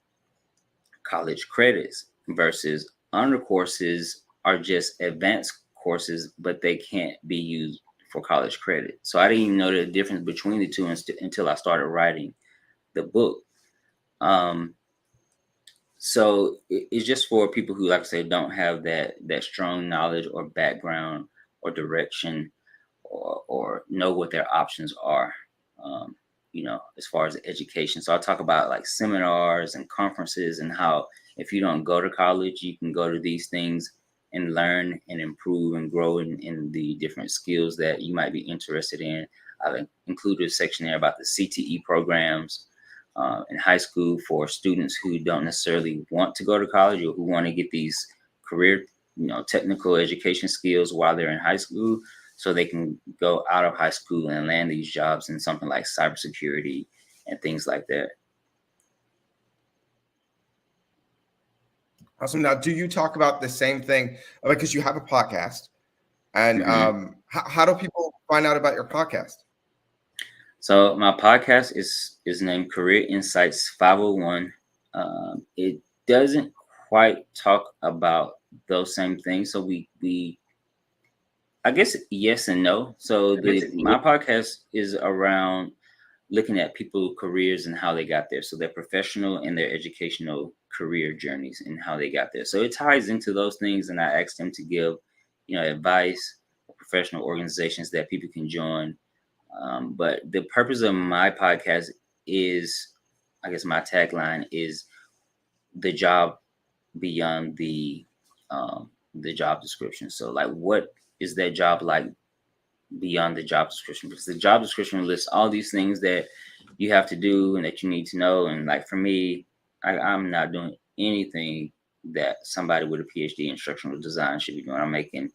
college credits, versus honor courses are just advanced courses, but they can't be used for college credit. So I didn't even know the difference between the two until I started writing the book. So it's just for people who, like I say, don't have that strong knowledge or background or direction, or know what their options are, as far as education. So I'll talk about like seminars and conferences, and how if you don't go to college, you can go to these things and learn and improve and grow in the different skills that you might be interested in. I've included a section there about the CTE programs in high school for students who don't necessarily want to go to college, or who want to get these career, technical education skills while they're in high school, so they can go out of high school and land these jobs in something like cybersecurity and things like that. Awesome. Now, do you talk about the same thing? Because you have a podcast, and how do people find out about your podcast? So my podcast is named Career Insights 501. It doesn't quite talk about those same things. So we I guess yes and no. So my podcast is around looking at people's careers and how they got there. So their professional and their educational career journeys and how they got there. So it ties into those things, and I asked them to give, advice, professional organizations that people can join. But the purpose of my podcast is, I guess my tagline is the job beyond the job description. So like, what is that job like beyond the job description? Because the job description lists all these things that you have to do and that you need to know. And like for me, I'm not doing anything that somebody with a PhD in instructional design should be doing. I'm making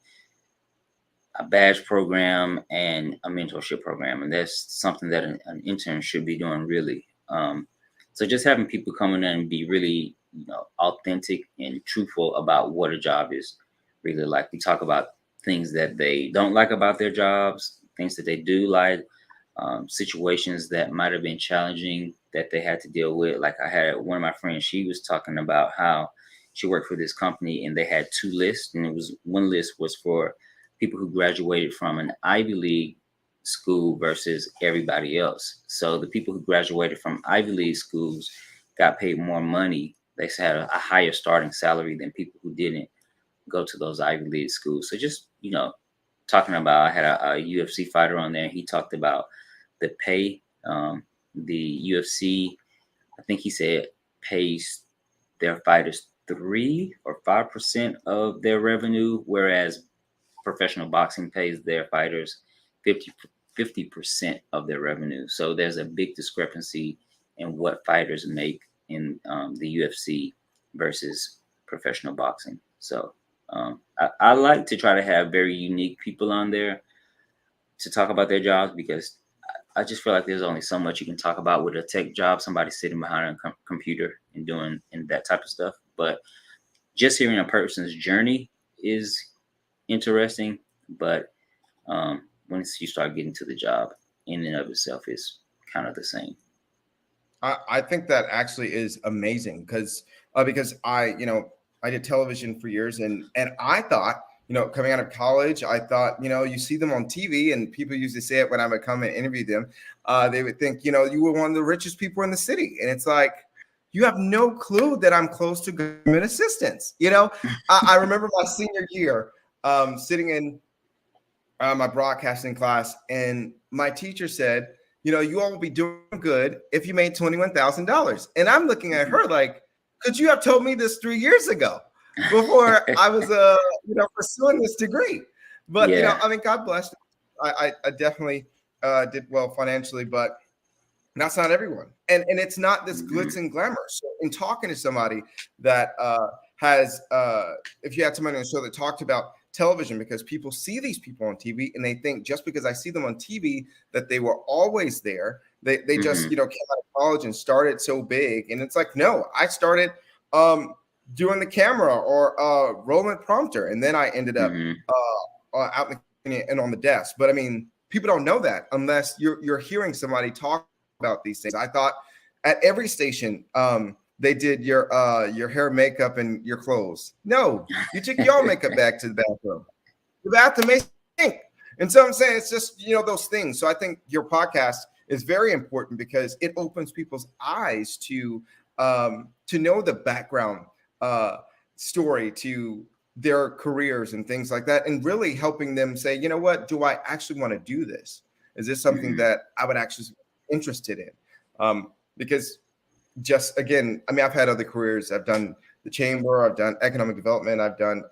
a badge program and a mentorship program, and that's something that an intern should be doing, really. So just having people come in and be really, authentic and truthful about what a job is really like. We talk about things that they don't like about their jobs, things that they do like, situations that might have been challenging that they had to deal with. Like I had one of my friends, she was talking about how she worked for this company and they had two lists, and it was one list was for people who graduated from an Ivy League school versus everybody else. So the people who graduated from Ivy League schools got paid more money. They had a higher starting salary than people who didn't go to those Ivy League schools. So just, talking about, I had a UFC fighter on there. He talked about the pay. The UFC, I think he said, pays their fighters 3 or 5% of their revenue, whereas professional boxing pays their fighters 50% of their revenue. So there's a big discrepancy in what fighters make in the UFC versus professional boxing. So I like to try to have very unique people on there to talk about their jobs, because I just feel like there's only so much you can talk about with a tech job, somebody sitting behind a computer and doing that type of stuff. But just hearing a person's journey is interesting. But once you start getting to the job, in and of itself is kind of the same. I think that actually is amazing because I did television for years, and I thought, coming out of college, I thought, you see them on TV, and people used to say it when I would come and interview them. They would think, you were one of the richest people in the city. And it's like, you have no clue that I'm close to government assistance. I remember my senior year sitting in my broadcasting class, and my teacher said, you all will be doing good if you made $21,000. And I'm looking at her like, could you have told me this 3 years ago before I was, pursuing this degree? But, Yeah. God bless. I definitely did well financially, but that's not everyone. And it's not this glitz and glamour. So in talking to somebody that has, if you had somebody on the show that talked about television, because people see these people on TV and they think just because I see them on TV that they were always there. They just, came out of college and started so big. And it's like, no, I started doing the camera or rolling prompter. And then I ended up out and on the desk. But I mean, people don't know that unless you're hearing somebody talk about these things. I thought at every station, they did your hair, makeup, and your clothes. No, you took your makeup back to the bathroom. The bathroom may stink. And so I'm saying it's just, those things. So I think your podcast is very important because it opens people's eyes to know the background story to their careers and things like that, and really helping them say, you know what, do I actually want to do this? Is this something that I would actually be interested in? Because just again, I've had other careers. I've done the chamber, I've done economic development, I've done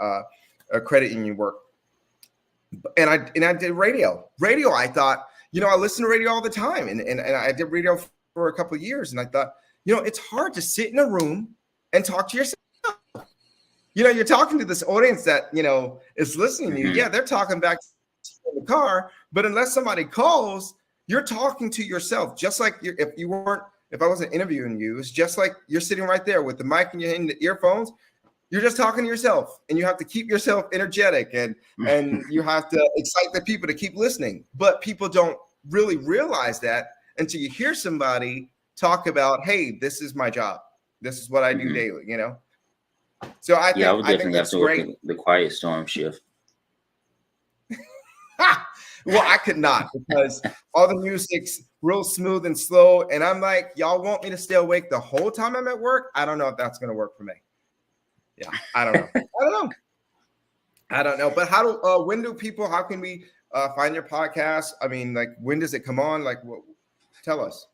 credit union work, and I did radio. Radio, I thought, I listen to radio all the time, and I did radio for a couple of years, and I thought, it's hard to sit in a room and talk to yourself. You're talking to this audience that is listening to you. Yeah, they're talking back in the car, but unless somebody calls, you're talking to yourself, just like if I wasn't interviewing you, it's just like you're sitting right there with the mic in your hand, the earphones. You're just talking to yourself, and you have to keep yourself energetic, and you have to excite the people to keep listening. But people don't really realize that until you hear somebody talk about, hey, this is my job. This is what I do daily, So I think definitely that's have to great. work the quiet storm shift. Well, I could not because all the music's real smooth and slow. And I'm like, y'all want me to stay awake the whole time I'm at work? I don't know if that's going to work for me. Yeah, I don't know. I don't know. But when do people, how can we find your podcast? I mean, like, when does it come on? Like, tell us.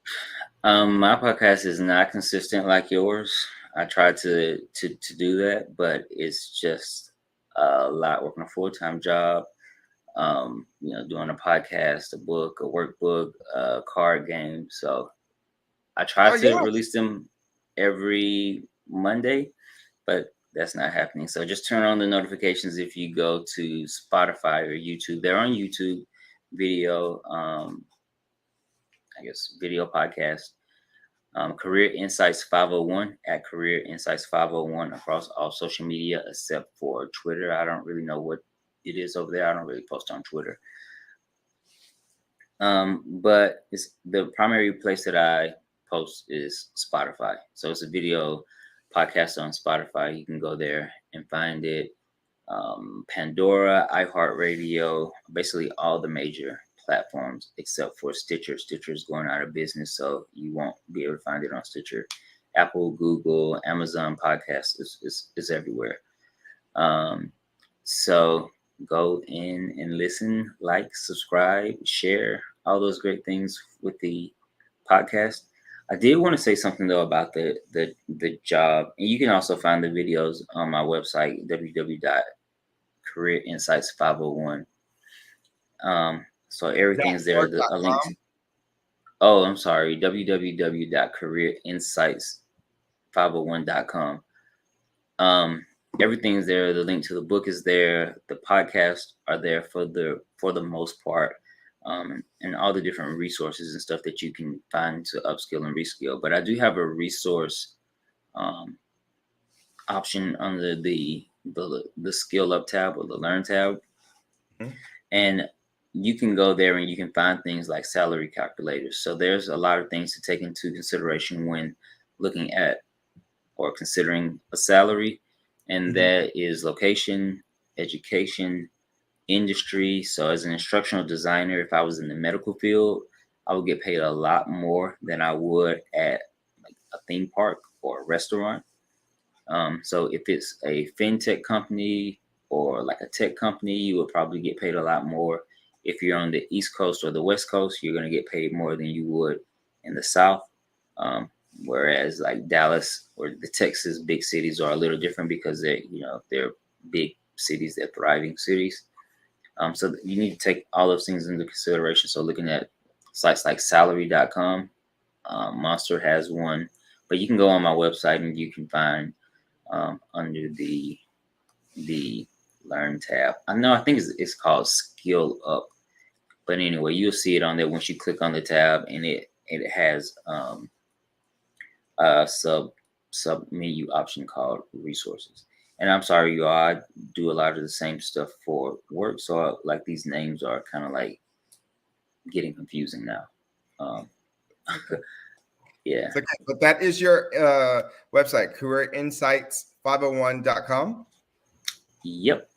My podcast is not consistent like yours. I try to do that, but it's just a lot working a full-time job. Doing a podcast, a book, a workbook, a card game. So I try to release them every Monday, but that's not happening. So just turn on the notifications if you go to Spotify or YouTube. They're on YouTube video, video podcast. Career Insights 501 at Career Insights 501 across all social media except for Twitter. I don't really know what it is over there. I don't really post on Twitter. But it's the primary place that I post is Spotify. So it's a video podcast on Spotify. You can go there and find it. Pandora, iHeartRadio, basically all the major platforms except for Stitcher. Stitcher's going out of business, so you won't be able to find it on Stitcher. Apple, Google, Amazon Podcasts is everywhere. So go in and listen, like, subscribe, share, all those great things with the podcast. I did want to say something though about the job, and you can also find the videos on my website www.careerinsights501. So everything's there. A link. Oh, I'm sorry. www.careerinsights501.com. Everything's there. The link to the book is there. The podcasts are there for the most part. And all the different resources and stuff that you can find to upskill and reskill. But I do have a resource option under the skill up tab or the learn tab. Mm-hmm. And you can go there and you can find things like salary calculators. So there's a lot of things to take into consideration when looking at or considering a salary. And mm-hmm. that is location, education, industry. So as an instructional designer, if I was in the medical field, I would get paid a lot more than I would at like a theme park or a restaurant. So if it's a fintech company or like a tech company, you would probably get paid a lot more. If you're on the East Coast or the West Coast, you're going to get paid more than you would in the South. Whereas like Dallas or the Texas big cities are a little different because they're big cities, they're thriving cities. So you need to take all those things into consideration. So looking at sites like salary.com, Monster has one, but you can go on my website and you can find under the Learn tab. I think it's called Skill Up. But anyway, you'll see it on there once you click on the tab, and it has a sub menu option called Resources. And I'm sorry, you all, I do a lot of the same stuff for work, so like these names are kind of like getting confusing now. Yeah. Okay, but that is your website, careerinsights501.com. Yep.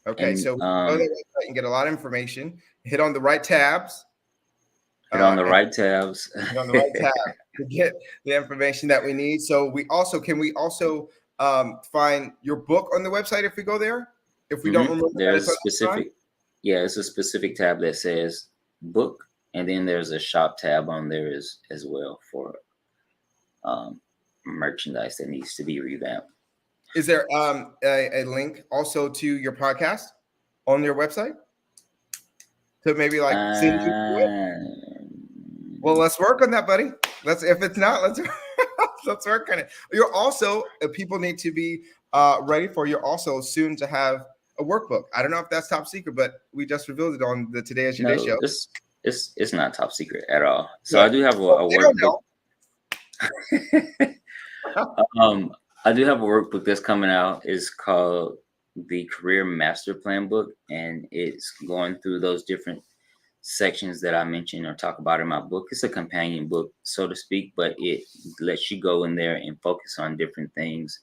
Okay, and, so go to the website and get a lot of information. Hit on the right tabs. Hit on the right tabs. Hit on the right tab to get the information that we need. So can we also find your book on the website if we go there? If we don't remember, there's a specific. Yeah, it's a specific tab that says book, and then there's a shop tab on there as well for merchandise that needs to be revamped. Is there a link also to your podcast on your website? To maybe like send you to it? Well, let's work on that, buddy. If it's not, let's work on it. You're also, people need to be ready for, you're also soon to have a workbook. I don't know if that's top secret, but we just revealed it on the Today Is Your Day show. It's not top secret at all. So I do have a workbook. I do have a workbook that's coming out. It's called the Career Master Plan Book, and it's going through those different sections that I mentioned or talk about in my book. It's a companion book, so to speak, but it lets you go in there and focus on different things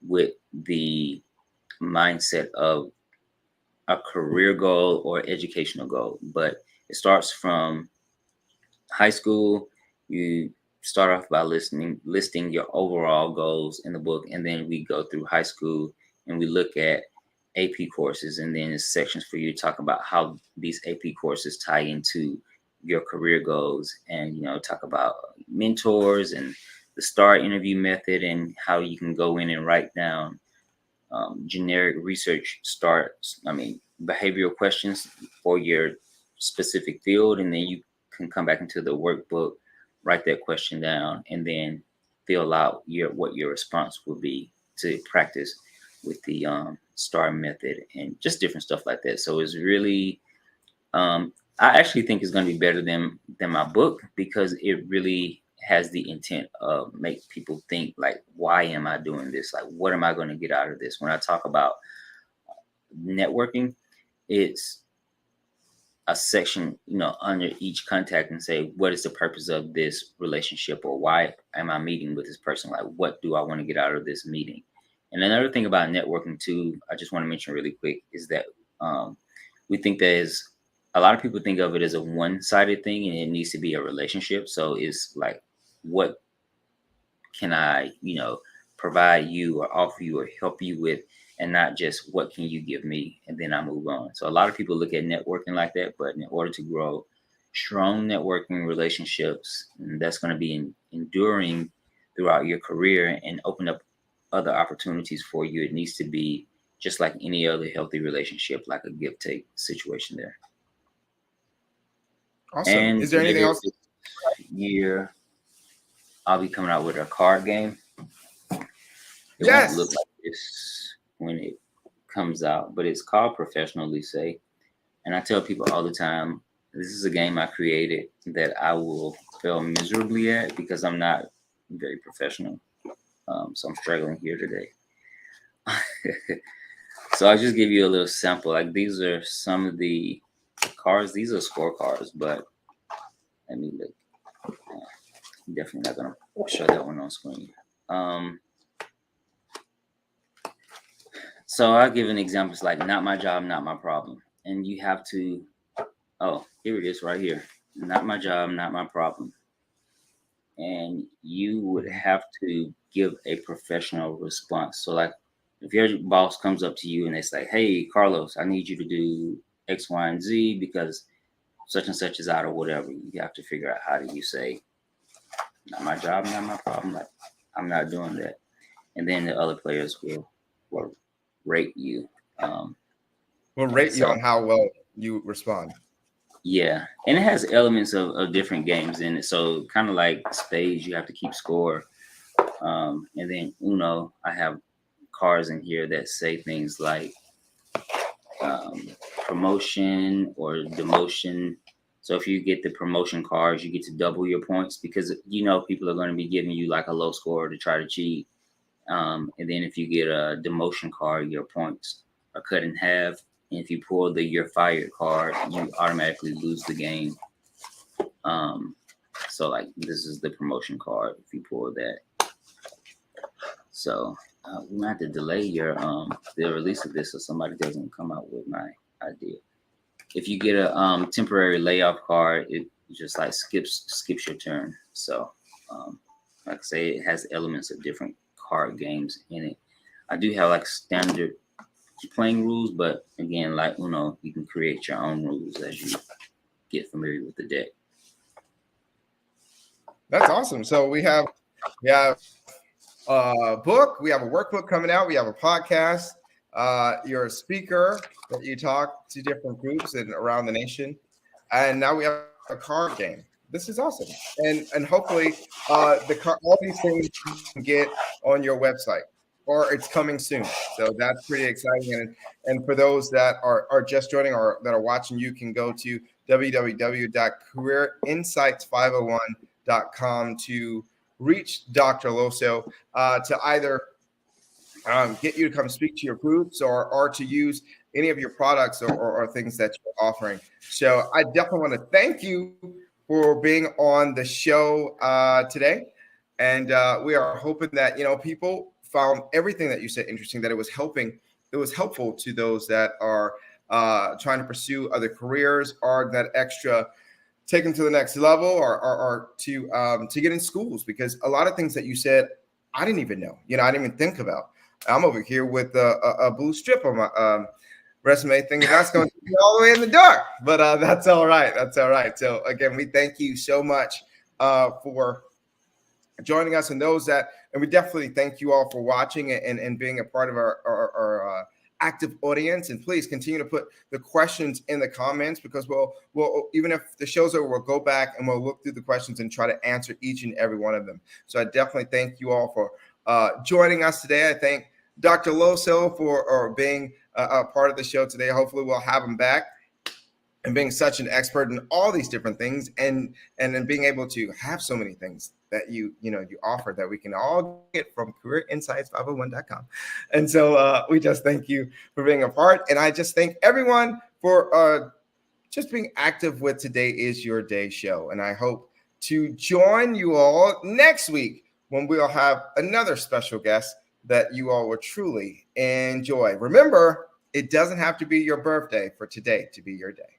with the mindset of a career goal or educational goal, but it starts from high school. You start off by listing your overall goals in the book, and then we go through high school and we look at AP courses, and then there's sections for you to talk about how these AP courses tie into your career goals, and talk about mentors and the STAR interview method and how you can go in and write down generic research behavioral questions for your specific field, and then you can come back into the workbook, write that question down, and then fill out what your response would be to practice with the STAR method and just different stuff like that. So it's really, I actually think it's going to be better than my book, because it really has the intent of make people think, like, why am I doing this? Like, what am I going to get out of this? When I talk about networking, it's a section, under each contact, and say, what is the purpose of this relationship, or why am I meeting with this person? Like, what do I want to get out of this meeting? And another thing about networking too, I just want to mention really quick, is that we think there's a lot of people think of it as a one-sided thing, and it needs to be a relationship. So it's like, what can I, provide you or offer you or help you with, and not just what can you give me, and then I move on. So a lot of people look at networking like that, but in order to grow strong networking relationships, and that's going to be enduring throughout your career and open up other opportunities for you, it needs to be just like any other healthy relationship, like a give take situation there. Awesome. And is there anything else? Year, I'll be coming out with a card game. It Yes. won't look like this when it comes out, but it's called Professional Lycée. And I tell people all the time, this is a game I created that I will fail miserably at, because I'm not very professional. So I'm struggling here today. So I'll just give you a little sample. Like, these are some of the cards. These are scorecards, but let me look. Definitely not gonna show that one on screen. So I'll give an example. It's like, not my job, not my problem. And you have to, here it is right here. Not my job, not my problem. And you would have to give a professional response. So, like, if your boss comes up to you and it's like, hey, Carlos, I need you to do X, Y, and Z because such and such is out or whatever, you have to figure out, how do you say, not my job, not my problem. Like, I'm not doing that. And then the other players will rate you. We'll rate you on how well you respond. Yeah, and it has elements of different games in it. So kind of like spades, you have to keep score. And then Uno, I have cards in here that say things like promotion or demotion. So if you get the promotion cards, you get to double your points, because people are going to be giving you like a low score to try to cheat. And then if you get a demotion card, your points are cut in half. And if you pull the "you're fired" card, you automatically lose the game. So like, this is the promotion card if you pull that. So we might have to delay the release of this so somebody doesn't come out with my idea. If you get a temporary layoff card, it just like skips your turn. So like I say, it has elements of different card games in it. I do have like standard playing rules, but again, like you can create your own rules as you get familiar with the deck. That's awesome. So we have a book, we have a workbook coming out, we have a podcast, you're a speaker that you talk to different groups and around the nation, and now we have a card game. This is awesome. And hopefully all these things you can get on your website, or it's coming soon. So that's pretty exciting. And for those that are just joining or that are watching, you can go to www.careerinsights501.com to reach Dr. Loso to either get you to come speak to your groups or to use any of your products or things that you're offering. So I definitely want to thank you for being on the show today. And we are hoping that, people found everything that you said interesting, that it was helpful to those that are trying to pursue other careers, or that extra take them to the next level, or to get in schools, because a lot of things that you said, I didn't even know, I didn't even think about. I'm over here with a blue strip on my resume, thinking that's going to be all the way in the dark, but that's all right. That's all right. So again, we thank you so much for joining us, and we definitely thank you all for watching and being a part of our active audience. And please continue to put the questions in the comments, because we'll even if the show's over, we'll go back and we'll look through the questions and try to answer each and every one of them. So I definitely thank you all for joining us today. I thank Dr. Loso for being a part of the show today. Hopefully we'll have him back, and being such an expert in all these different things, and then being able to have so many things that you offer that we can all get from careerinsights501.com. And so we just thank you for being a part. And I just thank everyone for just being active with Today Is Your Day show. And I hope to join you all next week when we'll have another special guest that you all will truly enjoy. Remember, it doesn't have to be your birthday for today to be your day.